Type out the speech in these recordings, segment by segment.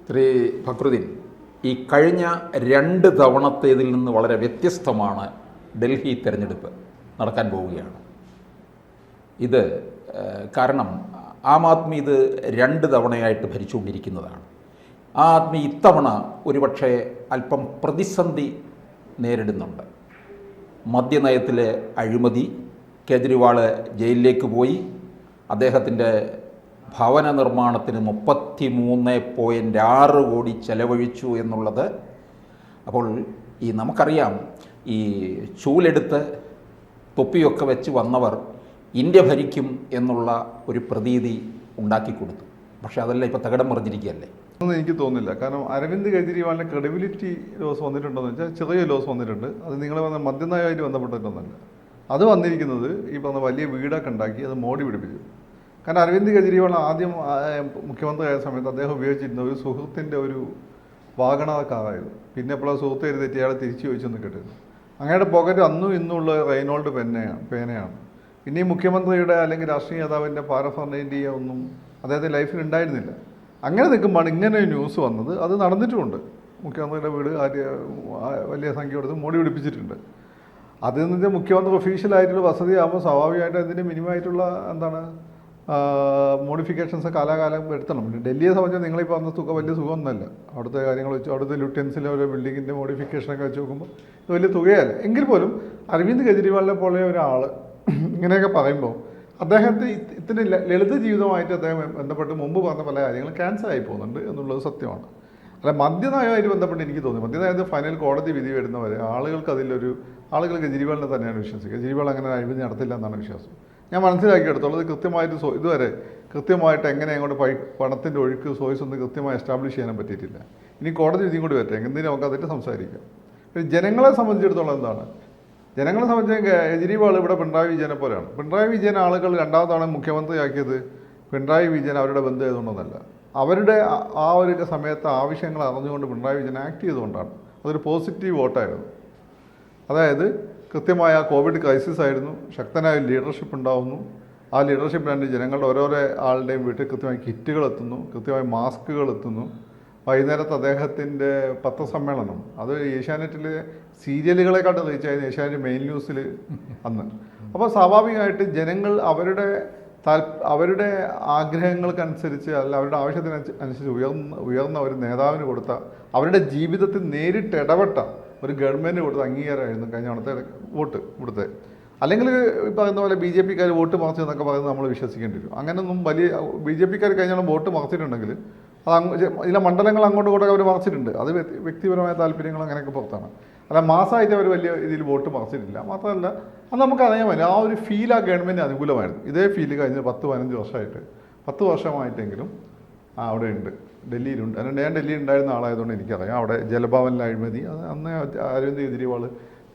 ശ്രീ ഫക്രുദ്ദീൻ, ഈ കഴിഞ്ഞ 2 തവണത്തേതിൽ നിന്ന് വളരെ വ്യത്യസ്തമാണ് ഡൽഹി തെരഞ്ഞെടുപ്പ് നടക്കാൻ പോവുകയാണ്. ഇത് കാരണം ആം ആദ്മി ഇത് 2 തവണയായിട്ട് ഭരിച്ചുകൊണ്ടിരിക്കുന്നതാണ്. ആ ആദ്മി ഇത്തവണ ഒരുപക്ഷെ അല്പം പ്രതിസന്ധി നേരിടുന്നുണ്ട്. മദ്യനയത്തിലെ അഴിമതി, കേജ്രിവാൾ ജയിലിലേക്ക് പോയി, അദ്ദേഹത്തിൻ്റെ ഭവന നിർമ്മാണത്തിന് 33.6 കോടി ചെലവഴിച്ചു എന്നുള്ളത്. അപ്പോൾ നമുക്കറിയാം, ഈ ചൂലെടുത്ത് തൊപ്പിയൊക്കെ വെച്ച് വന്നവർ ഇന്ത്യ ഭരിക്കും എന്നുള്ള ഒരു പ്രതീതി ഉണ്ടാക്കിക്കൊടുത്തു. പക്ഷേ അതെല്ലാം ഇപ്പോൾ തകിടം മറിഞ്ഞിരിക്കുകയല്ലേ? ഒന്നും എനിക്ക് തോന്നുന്നില്ല. കാരണം അരവിന്ദ് കെജ്രിവാളിൻ്റെ ക്രെഡിബിലിറ്റി ലോസ് വന്നിട്ടുണ്ടോയെന്ന് വെച്ചാൽ ചെറിയ ലോസ് വന്നിട്ടുണ്ട്. അത് നിങ്ങൾ പറഞ്ഞ മദ്യനയമായിട്ട് ബന്ധപ്പെട്ടിട്ടൊന്നുമല്ല. അത് വന്നിരിക്കുന്നത് ഈ പറഞ്ഞ വലിയ വീടൊക്കെ ഉണ്ടാക്കി അത് മോഡി പിടിപ്പിച്ചു. കാരണം അരവിന്ദ് കെജ്രിവാൾ ആദ്യം മുഖ്യമന്ത്രിയായ സമയത്ത് അദ്ദേഹം ഉപയോഗിച്ചിരുന്ന ഒരു സുഹൃത്തിൻ്റെ ഒരു വാഗണർ കാറായിരുന്നു. പിന്നെ ഇപ്പോൾ ആ സുഹൃത്ത് എഴുതി തെറ്റി അയാളെ തിരിച്ചു ചോദിച്ചൊന്നും കേട്ടിരുന്നു. അങ്ങയുടെ പോക്കറ്റ് അന്നും ഇന്നുമുള്ള റെയ്നോൾഡ് പേനയാണ്. പിന്നെ ഈ മുഖ്യമന്ത്രിയുടെ അല്ലെങ്കിൽ രാഷ്ട്രീയ നേതാവിൻ്റെ പാരഫർണേൻ്റെയോ ഒന്നും അദ്ദേഹത്തിൻ്റെ ലൈഫിൽ ഉണ്ടായിരുന്നില്ല. അങ്ങനെ നിൽക്കുമ്പോഴാണ് ഇങ്ങനെ ഒരു ന്യൂസ് വന്നത്. അത് നടന്നിട്ടുമുണ്ട്. മുഖ്യമന്ത്രിയുടെ വീട് വലിയ സംഖ്യ കൊടുത്ത് മോഡി പിടിപ്പിച്ചിട്ടുണ്ട്. അതിൽ നിന്ന് മുഖ്യമന്ത്രി ഒഫീഷ്യലായിട്ടുള്ള വസതിയാകുമ്പോൾ സ്വാഭാവികമായിട്ട് അതിൻ്റെ മിനിമമായിട്ടുള്ള മോഡിഫിക്കേഷൻസ് കാലാകാലം വരുത്തണം. ഡൽഹിയെ സംബന്ധിച്ച് നിങ്ങളീ പറഞ്ഞ വലിയ സുഖമൊന്നുമല്ല. അവിടുത്തെ കാര്യങ്ങൾ വെച്ച് അവിടുത്തെ ലുട്ടൻസിലെ ഒരു ബിൽഡിങ്ങിൻ്റെ മോഡിഫിക്കേഷനൊക്കെ വെച്ച് നോക്കുമ്പോൾ ഇത് വലിയ തുകയല്ല. എങ്കിൽ പോലും അരവിന്ദ് കെജ്രിവാളിനെ പോലെ ഒരാൾ ഇങ്ങനെയൊക്കെ പറയുമ്പോൾ അദ്ദേഹത്തെ ഇത്തിരി ലളിത ജീവിതമായിട്ട് അദ്ദേഹം ബന്ധപ്പെട്ട് മുമ്പ് പറഞ്ഞ പല കാര്യങ്ങളും ക്യാൻസൽ ആയി പോകുന്നുണ്ട് എന്നുള്ളത് സത്യമാണ്. അല്ല, മദ്യനയമായിട്ട് ബന്ധപ്പെട്ട് എനിക്ക് തോന്നി മദ്യനയത്തിൽ ഫൈനൽ കോടതി വിധി വരുന്നവരെ ആളുകൾ കെജ്രിവാളിനെ തന്നെയാണ് വിശ്വസിക്കുക. കെജ്രിവാൾ അങ്ങനെ അഴിമതി നടത്തില്ല എന്നാണ് വിശ്വാസം. ഞാൻ മനസ്സിലാക്കിയെടുത്തോളം അത് കൃത്യമായിട്ട് ഇതുവരെ കൃത്യമായിട്ട് എങ്ങനെ അങ്ങോട്ട് പണത്തിൻ്റെ ഒഴുക്ക് സോഴ്സ് ഒന്നും കൃത്യമായി എസ്റ്റാബ്ലിഷ് ചെയ്യാനും പറ്റിയിട്ടില്ല. ഇനി കോടതി വിധിയും കൂടി വരട്ടെ, എന്തിനും നമുക്ക് അതിട്ട് സംസാരിക്കാം. ജനങ്ങളെ സംബന്ധിച്ചിടത്തോളം എന്താണ്, ജനങ്ങളെ സംബന്ധിച്ച് കെജ്രിവാൾ ഇവിടെ പിണറായി വിജയനെ പോലെയാണ്. പിണറായി വിജയൻ ആളുകൾ 2ാം തവണ മുഖ്യമന്ത്രിയാക്കിയത് പിണറായി വിജയൻ അവരുടെ ബന്ധം ചെയ്തുകൊണ്ടൊന്നല്ല, അവരുടെ ആ ഒരു സമയത്ത് ആവശ്യങ്ങൾ അറിഞ്ഞുകൊണ്ട് പിണറായി വിജയൻ ആക്ട് ചെയ്തുകൊണ്ടാണ്. അതൊരു പോസിറ്റീവ് വോട്ടായിരുന്നു. അതായത് കൃത്യമായ കോവിഡ് ക്രൈസിസ് ആയിരുന്നു, ശക്തനായ ലീഡർഷിപ്പ് ഉണ്ടാവുന്നു. ആ ലീഡർഷിപ്പ് രണ്ട് ജനങ്ങളുടെ ഓരോരോ ആളുടെയും വീട്ടിൽ കൃത്യമായി കിറ്റുകൾ എത്തുന്നു, കൃത്യമായി മാസ്കുകൾ എത്തുന്നു. വൈകുന്നേരത്ത് അദ്ദേഹത്തിൻ്റെ പത്രസമ്മേളനം അത് ഏഷ്യാനെറ്റിലെ സീരിയലുകളെക്കാട്ട് റീച്ചായിരുന്നു ഏഷ്യാനെറ്റ് മെയിൻ ന്യൂസിൽ അന്ന്. അപ്പോൾ സ്വാഭാവികമായിട്ട് ജനങ്ങൾ അവരുടെ ആഗ്രഹങ്ങൾക്കനുസരിച്ച് അല്ല അവരുടെ ആവശ്യത്തിനനുസരിച്ച് ഉയർന്ന ഒരു നേതാവിന് കൊടുത്ത, അവരുടെ ജീവിതത്തിൽ നേരിട്ട് ഇടപെട്ട ഒരു ഗവൺമെൻറ് കൊടുത്ത അംഗീകാരമായിരുന്നു കഴിഞ്ഞ തവണത്തെ വോട്ട് ഇവിടുത്തെ. അല്ലെങ്കിൽ ഈ പറയുന്ന പോലെ ബി ജെ പിക്കാർ വോട്ട് മറച്ചു എന്നൊക്കെ പറയുന്നത് നമ്മൾ വിശ്വസിക്കേണ്ടി വരും. അങ്ങനെയൊന്നും വലിയ ബി ജെ പിക്കാർ കഴിഞ്ഞ വോട്ട് മറച്ചിട്ടുണ്ടെങ്കിൽ ഇതിലെ മണ്ഡലങ്ങൾ അങ്ങോട്ടും ഇങ്ങോട്ടൊക്കെ അവർ മറച്ചിട്ടുണ്ട്. അത് വ്യക്തിപരമായ താല്പര്യങ്ങൾ അങ്ങനെയൊക്കെ പുറത്താണ്. അല്ല, മാസമായിട്ട് അവർ വലിയ രീതിയിൽ വോട്ട് മറച്ചിട്ടില്ല. മാത്രമല്ല അത് നമുക്കറിയാൻ പറ്റും, ആ ഒരു ഫീൽ ആ ഗവൺമെൻറ് അനുകൂലമായിരുന്നു. ഇതേ ഫീൽ കഴിഞ്ഞ് 10-15 വർഷമായിട്ട് 10 വർഷമായിട്ടെങ്കിലും അവിടെ ഉണ്ട്, ഡൽഹിയിലുണ്ട്. അതുകൊണ്ട് ഞാൻ ഡൽഹിയിൽ ഉണ്ടായിരുന്ന ആളായതുകൊണ്ട് എനിക്കറിയാം. അവിടെ ജലഭവനിലെ അഴിമതി അത് അന്ന് അരവിന്ദ് കെജ്രിവാൾ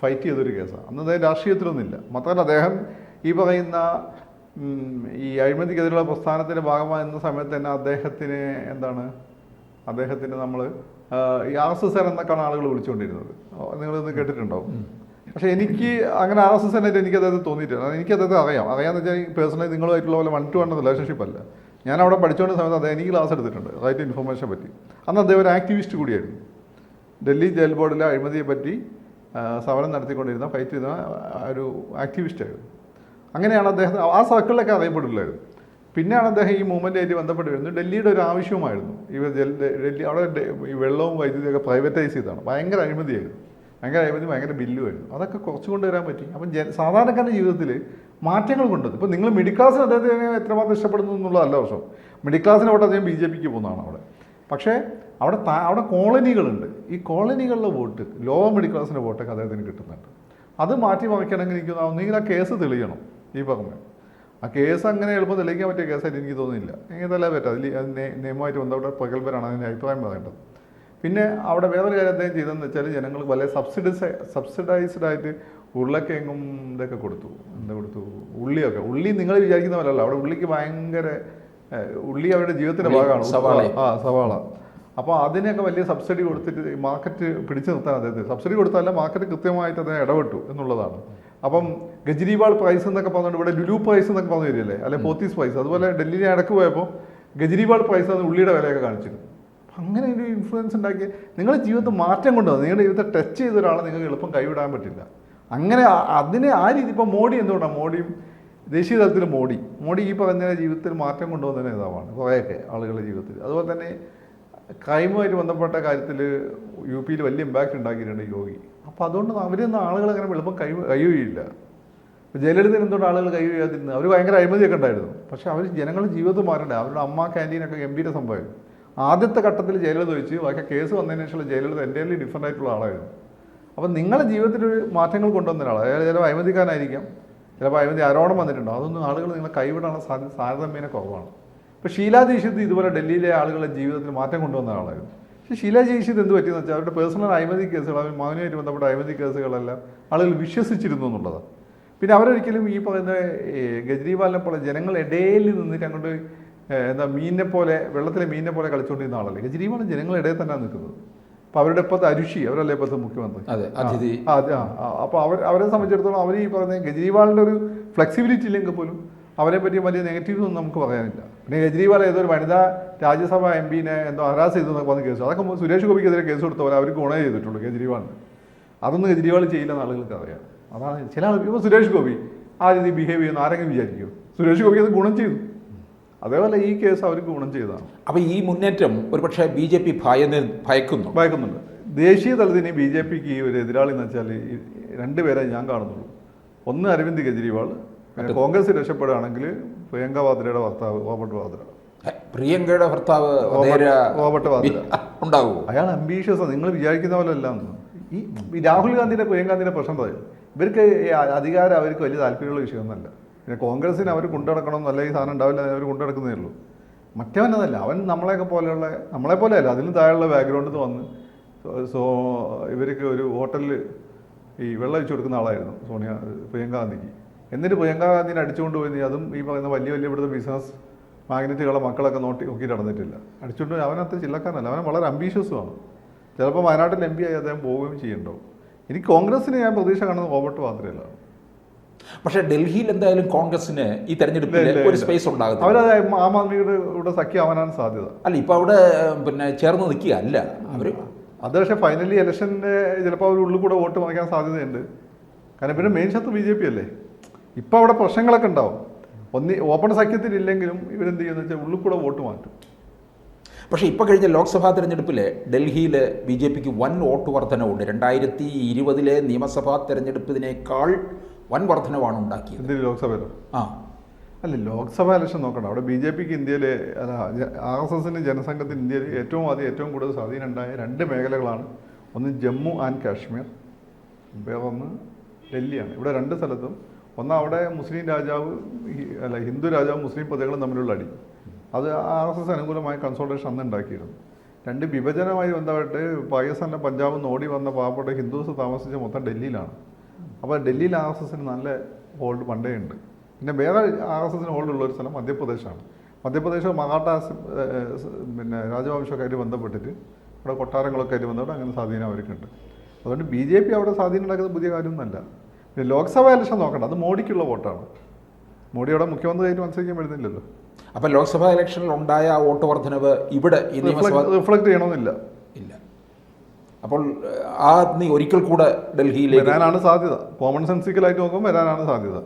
ഫൈറ്റ് ചെയ്തൊരു കേസാണ്. അന്ന് അദ്ദേഹം രാഷ്ട്രീയത്തിലൊന്നുമില്ല. മാത്രമല്ല അദ്ദേഹം ഈ പറയുന്ന ഈ അഴിമതിക്കെതിരെയുള്ള പ്രസ്ഥാനത്തിൻ്റെ ഭാഗമായിരുന്ന സമയത്ത് തന്നെ അദ്ദേഹത്തിന് നമ്മൾ ഈ RSS എന്നൊക്കെയാണ് ആളുകൾ വിളിച്ചുകൊണ്ടിരുന്നത്. നിങ്ങളിന്ന് കേട്ടിട്ടുണ്ടാവും. പക്ഷേ എനിക്ക് അങ്ങനെ RSS ആയിട്ട് എനിക്ക് അദ്ദേഹത്തെ തോന്നിയിട്ടില്ല. എനിക്ക് അദ്ദേഹത്തെ അറിയാമെന്ന് വെച്ചാൽ പേഴ്സണലി നിങ്ങളുമായിട്ടുള്ള പോലെ 1-to-1 റിലേഷൻഷിപ്പ് അല്ല. ഞാൻ അവിടെ പഠിച്ചുകൊണ്ട സമയത്ത് അദ്ദേഹം എനിക്ക് ക്ലാസ് എടുത്തിട്ടുണ്ട് റൈറ്റ് ടു ഇൻഫർമേഷനെ പറ്റി. അന്ന് അദ്ദേഹം ഒരു ആക്ടിവിസ്റ്റ് കൂടിയായിരുന്നു. ഡൽഹി ജയിൽ ബോർഡിലെ അഴിമതിയെ പറ്റി സമരം നടത്തിക്കൊണ്ടിരുന്ന, ഫൈറ്റ് ചെയ്യുന്ന ഒരു ആക്ടിവിസ്റ്റായിരുന്നു. അങ്ങനെയാണ് അദ്ദേഹം ആ സർക്കിളിലൊക്കെ അറിയപ്പെടില്ലായിരുന്നു. പിന്നെയാണ് അദ്ദേഹം ഈ മൂവ്മെൻറ്റായിട്ട് ബന്ധപ്പെട്ട് വരുന്നത്. ഡൽഹിയുടെ ഒരു ആവശ്യമായിരുന്നു ഡൽഹി അവിടെ ഈ വെള്ളവും വൈദ്യുതിയൊക്കെ പ്രൈവറ്റൈസ് ചെയ്താണ്. ഭയങ്കര അഴിമതിയായിരുന്നു, ഭയങ്കര ബില്ലുമായിരുന്നു. അതൊക്കെ കുറച്ച് കൊണ്ടുവരാൻ പറ്റി. അപ്പം സാധാരണക്കാരുടെ ജീവിതത്തിൽ മാറ്റങ്ങൾ കൊണ്ടത്. ഇപ്പോൾ നിങ്ങൾ മിഡിൽ ക്ലാസ്സിന് അദ്ദേഹത്തിന് എത്രമാത്രം ഇഷ്ടപ്പെടുന്നു എന്നുള്ളതല്ല പ്രശ്നം. മിഡിൽ ക്ലാസ്സിന് അവിടെ അദ്ദേഹം BJP പോകുന്നതാണ് അവിടെ. പക്ഷേ അവിടെ കോളനികളുണ്ട്. ഈ കോളനികളിലെ വോട്ട്, ലോവർ മിഡിൽ ക്ലാസ്സിൻ്റെ വോട്ടൊക്കെ അദ്ദേഹത്തിന് കിട്ടുന്നുണ്ട്. അത് മാറ്റി മറിക്കണമെങ്കിൽ എനിക്ക് ഒന്നെങ്കിൽ ആ കേസ് തെളിയണം. ഈ പറഞ്ഞ ആ കേസ് അങ്ങനെ എളുപ്പം തെളിയിക്കാൻ പറ്റിയ കേസായിട്ട് എനിക്ക് തോന്നുന്നില്ല. എങ്ങനെയല്ല പറ്റുക, അതിൽ നിയമമായിട്ട് ബന്ധപ്പെട്ട പ്രഗത്ഭരാണ് അതിൻ്റെ അഭിപ്രായം പറയേണ്ടത്. പിന്നെ അവിടെ വേറൊരു കാര്യം അദ്ദേഹം ചെയ്തതെന്ന് വെച്ചാൽ ജനങ്ങൾക്ക് വളരെ സബ്സിഡൈസ്ഡ് ആയിട്ട് ഉരുളക്കിഴങ്ങും ഇതൊക്കെ കൊടുത്തു. ഉള്ളി നിങ്ങൾ വിചാരിക്കുന്ന പോലെയല്ല. അവിടെ ഉള്ളിക്ക് ഭയങ്കര ഉള്ളി അവരുടെ ജീവിതത്തിൻ്റെ ഭാഗമാണ്. സവാള. അപ്പോൾ അതിനെയൊക്കെ വലിയ സബ്സിഡി കൊടുത്തിട്ട് മാർക്കറ്റ് പിടിച്ചു നിർത്താൻ അദ്ദേഹത്തിന് സബ്സിഡി കൊടുത്താലല്ല, മാർക്കറ്റ് കൃത്യമായിട്ട് അദ്ദേഹം ഇടപെട്ടു എന്നുള്ളതാണ്. അപ്പം കെജ്രിവാൾ പ്രൈസ് എന്നൊക്കെ പറഞ്ഞുകൊണ്ട് ഇവിടെ ലുലു പ്രൈസ് എന്നൊക്കെ പറഞ്ഞു തരികയല്ലേ, അല്ലെ പോത്തീസ് പ്രൈസ്. അതുപോലെ ഡൽഹിയിൽ ഇടക്ക് പോയപ്പോൾ കെജ്രിവാൾ പ്രൈസ് എന്ന് ഉള്ളിയുടെ വിലയൊക്കെ കാണിച്ചിരുന്നു. അങ്ങനെ ഒരു ഇൻഫ്ലുവൻസ് ഉണ്ടാക്കി നിങ്ങളുടെ ജീവിതത്തിൽ മാറ്റം കൊണ്ടുവന്നു. നിങ്ങളുടെ ജീവിതത്തെ ടച്ച് ചെയ്ത ഒരാളെ നിങ്ങൾക്ക് എളുപ്പം കൈവിടാൻ പറ്റില്ല. അങ്ങനെ അതിനെ ആ രീതി ഇപ്പോൾ മോഡി എന്തുകൊണ്ടാണ് മോഡിയും ദേശീയ തലത്തിൽ മോഡി ഈ പറഞ്ഞ ജീവിതത്തിൽ മാറ്റം കൊണ്ടുവന്ന നേതാവാണ് കുറേയൊക്കെ ആളുകളുടെ ജീവിതത്തിൽ. അതുപോലെ തന്നെ ക്രൈമുമായിട്ട് ബന്ധപ്പെട്ട കാര്യത്തിൽ യു പിയിൽ വലിയ ഇമ്പാക്റ്റ് ഉണ്ടാക്കിയിട്ടുണ്ട് യോഗി. അപ്പോൾ അതുകൊണ്ട് അവരൊന്നും ആളുകൾ അങ്ങനെ എളുപ്പം കൈവഴിയില്ല. ജയലളിത എന്തുകൊണ്ട് ആളുകൾ കൈവഴിയാതിരുന്നു? അവർ ഭയങ്കര അഴിമതിയൊക്കെ ഉണ്ടായിരുന്നു. പക്ഷേ അവർ ജനങ്ങളുടെ ജീവിതം മാറണ്ടേ. അവരുടെ അമ്മ ക്യാൻറ്റീനൊക്കെ ഗംഭീര സംഭവം. ആദ്യത്തെ ഘട്ടത്തിൽ ജയലളിത വെച്ച് ബാക്കി കേസ് വന്നതിന് ശേഷം ജയലളിത എൻ്റെലി ഡിഫറൻ്റ് ആയിട്ടുള്ള ആളായിരുന്നു. അപ്പം നിങ്ങളുടെ ജീവിതത്തിൽ ഒരു മാറ്റങ്ങൾ കൊണ്ടുവന്ന ഒരാളാണ്. അയാൾ ചിലപ്പോൾ അഴിമതിക്കാരനായിരിക്കാം, ചിലപ്പോൾ അഴിമതി ആരോപണം വന്നിട്ടുണ്ടോ. അതൊന്നും ആളുകൾ നിങ്ങളെ കൈവിടാനുള്ള സാധ്യത താരതമ്യേന കുറവാണ്. ഇപ്പോൾ ഷീലാ ദീക്ഷിത് ഇതുപോലെ ഡൽഹിയിലെ ആളുകളുടെ ജീവിതത്തിൽ മാറ്റം കൊണ്ടുവന്ന ആളായിരുന്നു. പക്ഷേ ഷീലാ ദീക്ഷിത് എന്ത് പറ്റിയെന്ന് വെച്ചാൽ അവരുടെ പേഴ്സണൽ അഴിമതി കേസുകൾ, അവർ മകനുമായിട്ട് ബന്ധപ്പെട്ട അഴിമതി കേസുകളെല്ലാം ആളുകൾ വിശ്വസിച്ചിരുന്നു എന്നുള്ളതാണ്. പിന്നെ അവരൊരിക്കലും ഈ പറയുന്ന കെജ്രിവാളിനെ പോലെ ജനങ്ങൾ ഇടയിൽ നിന്നിട്ട് അങ്ങോട്ട് മീനിനെ പോലെ വെള്ളത്തിലെ മീനിനെ പോലെ കളിച്ചുകൊണ്ടിരുന്ന ആളല്ലേ. കെജ്രിവാൾ ജനങ്ങളുടെ ഇടയിൽ തന്നെയാണ് നിൽക്കുന്നത്. അപ്പോൾ അവരുടെ ഇപ്പോഴത്തെ അരുഷി അവരല്ലേ ഇപ്പോഴത്തെ മുഖ്യമന്ത്രി. അപ്പോൾ അവരെ സംബന്ധിച്ചിടത്തോളം അവർ ഈ പറയുന്ന കെജ്രിവാളിൻ്റെ ഒരു ഫ്ലെക്സിബിലിറ്റി ഇല്ലെങ്കിൽ പോലും അവരെ പറ്റി വലിയ നെഗറ്റീവ്സ് ഒന്നും നമുക്ക് പറയാനില്ല. പിന്നെ കെജ്രിവാൾ ഏതൊരു വനിതാ രാജ്യസഭ എം പിനെ എന്തോ ഹരാസ് ചെയ്തു എന്നൊക്കെ പറഞ്ഞ കേസ്, അതൊക്കെ സുരേഷ് ഗോപിക്കെതിരെ കേസ് കൊടുത്ത പോലെ അവർക്ക് ഗുണം ചെയ്തിട്ടുള്ളൂ കെജ്രിവാളിന്. അതൊന്നും കെജ്രിവാൾ ചെയ്യില്ലെന്ന് ആളുകൾക്ക് അറിയാം. അതാണ് ചില ആളുകൾ. ഇപ്പോൾ സുരേഷ് ഗോപി ആ രീതി ബിഹേവ് ചെയ്യുന്ന ആരെങ്കിലും വിചാരിക്കും സുരേഷ് ഗോപി അത് ഗുണം ചെയ്തു. അതേപോലെ ഈ കേസ് അവർക്ക് ഗുണം ചെയ്തതാണ്. അപ്പോൾ ഈ മുന്നേറ്റം ഒരുപക്ഷെ BJP ഭയക്കുന്നുണ്ട്. ദേശീയ തലത്തിന് BJPക്ക് ഈ ഒരു എതിരാളി എന്ന് വെച്ചാൽ രണ്ടുപേരെ ഞാൻ കാണുന്നുള്ളൂ. ഒന്ന് അരവിന്ദ് കെജ്രിവാൾ, പിന്നെ കോൺഗ്രസ് രക്ഷപ്പെടുകയാണെങ്കിൽ പ്രിയങ്ക വാദ്രയുടെ ഭർത്താവ് റോബർട്ട് വാദ്ര. പ്രിയങ്കയുടെ ഭർത്താവ് റോബർട്ട് വാദ്ര ഉണ്ടാവുമോ? അയാൾ അംബീഷ്യസ്. നിങ്ങൾ വിചാരിക്കുന്ന പോലെ അല്ല. ഈ രാഹുൽ ഗാന്ധിയുടെ പ്രിയങ്ക ഗാന്ധിയുടെ പ്രശ്നം പറയും. ഇവർക്ക് അധികാരം അവർക്ക് വലിയ താല്പര്യമുള്ള വിഷയമൊന്നുമല്ല. പിന്നെ കോൺഗ്രസ്സിന് അവർ കൊണ്ടുനടക്കണം എന്നല്ല ഈ സാധനം ഉണ്ടാവില്ല, അവർ കൊണ്ടുനടക്കുന്നേ ഉള്ളൂ. മറ്റവനതല്ല, അവൻ നമ്മളെപ്പോലെയല്ല, അതിലും താഴെയുള്ള ബാക്ക്ഗ്രൗണ്ടിൽ വന്ന് ഇവർക്ക് ഒരു ഹോട്ടലിൽ ഈ വെള്ളം ഒഴിച്ചു കൊടുക്കുന്ന ആളായിരുന്നു പ്രിയങ്ക ഗാന്ധിക്ക്. എന്നിട്ട് പ്രിയങ്ക ഗാന്ധിനെ അടിച്ചുകൊണ്ട് പോയി. അതും ഈ പറയുന്ന വലിയ ഇവിടുത്തെ ബിസിനസ് മാഗ്നറ്റുകളെ മക്കളൊക്കെ നോക്കി നടന്നിട്ടില്ല. അടിച്ചുകൊണ്ട് അവനത്ര ചില്ലക്കാരനല്ല, അവൻ വളരെ അംബീഷ്യസുമാണ്. ചിലപ്പോൾ വയനാട്ടിൽ MP ആയി അദ്ദേഹം പോവുകയും ചെയ്യണ്ടാവും. എനിക്ക് കോൺഗ്രസ്സിന് ഞാൻ പ്രതീക്ഷ കാണുന്നത് റോബർട്ട് വാദ്രയല്ല. പക്ഷേ ഡൽഹിയിൽ എന്തായാലും കോൺഗ്രസിന് ഈ തെരഞ്ഞെടുപ്പിൽ ഒരു സ്പേസ് ഉണ്ടാകും. അവരത് ആം ആദ്മിയുടെ ഇവിടെ സഖ്യമാവാനാണ് സാധ്യത. അല്ല, ഇപ്പോൾ അവിടെ പിന്നെ ചേർന്ന് നിൽക്കുക അല്ല അവർ. അത് പക്ഷേ ഫൈനലി ഇലക്ഷൻ്റെ ചിലപ്പോൾ അവർ ഉള്ളിൽ കൂടെ വോട്ട് വാങ്ങിക്കാൻ സാധ്യതയുണ്ട്. കാരണം പിന്നെ മെയിൻ ശത്രു BJP അല്ലേ. ഇപ്പോൾ അവിടെ പ്രശ്നങ്ങളൊക്കെ ഉണ്ടാവും. ഓപ്പൺ സഖ്യത്തിലില്ലെങ്കിലും ഇവരെന്ത് ചെയ്യുന്നത് വെച്ചാൽ ഉള്ളിൽ കൂടെ വോട്ട് മാറ്റും. പക്ഷേ ഇപ്പോൾ കഴിഞ്ഞ ലോക്സഭാ തെരഞ്ഞെടുപ്പിൽ ഡൽഹിയിൽ BJPക്ക് വൻ വോട്ട് വർധനവുണ്ട്. 2020 നിയമസഭാ തെരഞ്ഞെടുപ്പിനേക്കാൾ വൻ വർധനവാണ് ഉണ്ടാക്കിയത്. എന്തിന് ലോക്സഭയിലോ? അല്ല, ലോക്സഭ ഇലക്ഷൻ നോക്കണം. അവിടെ BJPക്ക് ഇന്ത്യയിലെ RSSന് ജനസംഘത്തിന് ഇന്ത്യയിൽ ഏറ്റവും കൂടുതൽ സ്വാധീനം ഉണ്ടായ 2 മേഖലകളാണ്. ഒന്ന് ജമ്മു ആൻഡ് കാശ്മീർ, വേറൊന്ന് ഡൽഹിയാണ്. ഇവിടെ 2 സ്ഥലത്തും അവിടെ മുസ്ലിം രാജാവ് ഹിന്ദു രാജാവും മുസ്ലിം പ്രജകളും തമ്മിലുള്ള അടി, അത് RSS അനുകൂലമായ കൺസോൾട്ടേഷൻ അന്ന് ഉണ്ടാക്കിയിരുന്നു. 2 വിഭജനമായി ബന്ധപ്പെട്ട് പാകിസ്ഥാനിലെ പഞ്ചാബിൽ നിന്ന് ഓടി വന്ന പാവപ്പെട്ട ഹിന്ദുസ് താമസിച്ച മൊത്തം ഡൽഹിയിലാണ്. അപ്പോൾ ഡൽഹിയിൽ RSSന് നല്ല ഹോൾഡ് പണ്ടേ ഉണ്ട്. പിന്നെ വേറെ RSSന് ഹോൾഡുള്ള ഒരു സ്ഥലം മധ്യപ്രദേശാണ്. മധ്യപ്രദേശ് മറാഠാസ് പിന്നെ രാജവംശമൊക്കെയായിട്ട് ബന്ധപ്പെട്ടിട്ട് അവിടെ കൊട്ടാരങ്ങളൊക്കെ ആയിട്ട് ബന്ധപ്പെട്ട് അങ്ങനെ സ്വാധീനം അവർക്കുണ്ട്. അതുകൊണ്ട് BJP അവിടെ സ്വാധീനം ഉണ്ടാക്കുന്നത് പുതിയ കാര്യമൊന്നുമല്ല. പിന്നെ ലോക്സഭ ഇലക്ഷൻ നോക്കണ്ട, അത് മോഡിക്കുള്ള വോട്ടാണ്. മോഡി അവിടെ മുഖ്യമന്ത്രിയായിട്ട് മത്സരിക്കാൻ പറ്റുന്നില്ലല്ലോ. അപ്പോൾ ലോക്സഭാ ഇലക്ഷനിൽ ഉണ്ടായ വോട്ട് വർധനവ് ഇവിടെ റിഫ്ലക്ട് ചെയ്യണമെന്നില്ല. ഇല്ല. അപ്പോൾ ആ ഒരിക്കൽ കൂടെ ഡൽഹിയിലേക്ക് വരാനാണ് സാധ്യത. കോമൺ സെൻസിക്കലായിട്ട് നോക്കുമ്പോൾ വരാനാണ് സാധ്യത.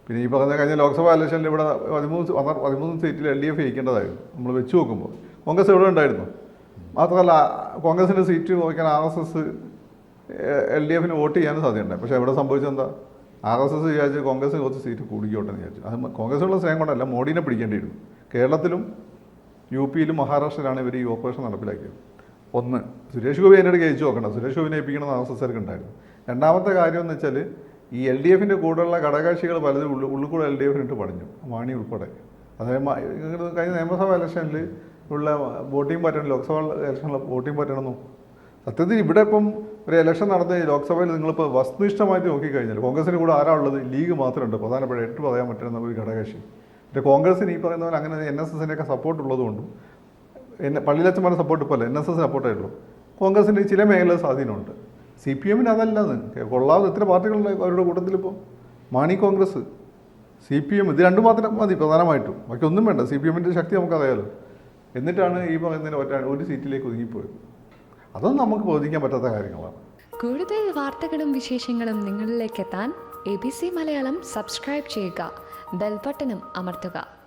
പിന്നെ ഈ പറഞ്ഞ കഴിഞ്ഞ ലോക്സഭാ ഇലക്ഷനിൽ ഇവിടെ 13 സീറ്റിൽ LDF ജയിക്കേണ്ടതായിരുന്നു നമ്മൾ വെച്ച് നോക്കുമ്പോൾ. കോൺഗ്രസ് എവിടെ ഉണ്ടായിരുന്നു. മാത്രമല്ല കോൺഗ്രസിൻ്റെ സീറ്റ് നോക്കാൻ RSS LDFന് വോട്ട് ചെയ്യാനും സാധ്യതയുണ്ടായി. പക്ഷേ എവിടെ സംഭവിച്ചെന്താ, RSS വിചാരിച്ച് കോൺഗ്രസിന് കുറച്ച് സീറ്റ് കൂടിക്കോട്ടെ എന്ന് വിചാരിച്ചു. അത് കോൺഗ്രസിനുള്ള സ്നേഹം കൊണ്ടല്ല, മോഡിനെ പിടിക്കേണ്ടിയിരുന്നു. കേരളത്തിലും UP യിലും മഹാരാഷ്ട്രയിലാണ് ഇവർ ഈ ഓപ്പറേഷൻ നടപ്പിലാക്കിയത്. ഒന്ന്, സുരേഷ് ഗോപി അതിൻ്റെ ഇടയ്ക്ക് ജയിച്ചു നോക്കണം. സുരേഷ് ഗോപിനെ ഏൽപ്പിക്കണം RSSകാർക്ക് ഉണ്ടായിരുന്നു. രണ്ടാമത്തെ കാര്യം എന്ന് വെച്ചാൽ ഈ LDFൻ്റെ കൂടെയുള്ള ഘടകകക്ഷികൾ പലതും ഉള്ളിക്കൂടെ LDFനിട്ട് പണിഞ്ഞു, മാണി ഉൾപ്പെടെ. അതായത് കഴിഞ്ഞ നിയമസഭാ ഇലക്ഷനിൽ ഉള്ള വോട്ടിംഗ് പാറ്റേൺ, ലോക്സഭ ഇലക്ഷനിലെ വോട്ടിംഗ് പാറ്റേണൊന്നും സത്യത്തിൽ ഇവിടെ ഇപ്പം ഒരു ഇലക്ഷൻ നടന്ന ലോക്സഭയിൽ നിങ്ങളിപ്പോൾ വസ്തുനിഷ്ഠമായിട്ട് നോക്കിക്കഴിഞ്ഞാൽ കോൺഗ്രസിന് കൂടെ ആരാ ഉള്ളത്? ലീഗ് മാത്രമുണ്ട് പ്രധാനപ്പെട്ട 8 പറയാൻ പറ്റുന്ന ഒരു ഘടകകക്ഷി. പിന്നെ കോൺഗ്രസിന് ഈ പറയുന്ന പോലെ അങ്ങനെ NSSൻ്റെയൊക്കെ സപ്പോർട്ട് ഉള്ളതുകൊണ്ടും പള്ളിയിലച്ചന്മാരുടെ സപ്പോർട്ട് ഇപ്പോൾ അല്ല, NSS സപ്പോർട്ടായിട്ടുള്ളൂ. കോൺഗ്രസിൻ്റെ ചില മേഖലയിൽ സ്വാധീനമുണ്ട്. CPMന് അതല്ലാന്ന് കൊള്ളാവുന്ന എത്ര പാർട്ടികളുണ്ട് അവരുടെ കൂട്ടത്തിലിപ്പോൾ. മാണി കോൺഗ്രസ്, CPM, ഇത് 2 മാത്രം മതി പ്രധാനമായിട്ടും. ബാക്കി ഒന്നും വേണ്ട. CPMൻ്റെ ശക്തി നമുക്കറിയാലോ. എന്നിട്ടാണ് ഈ പറയുന്നതിന് ഒരു സീറ്റിലേക്ക് ഒതുങ്ങിപ്പോയത്. അതൊന്നും നമുക്ക് ബോധിക്കാൻ പറ്റാത്ത കാര്യങ്ങളാണ്. കൂടുതൽ വാർത്തകളും വിശേഷങ്ങളും നിങ്ങളിലേക്ക് എത്താൻ ABC മലയാളം സബ്സ്ക്രൈബ് ചെയ്യുക, ബെൽ ബട്ടണും അമർത്തുക.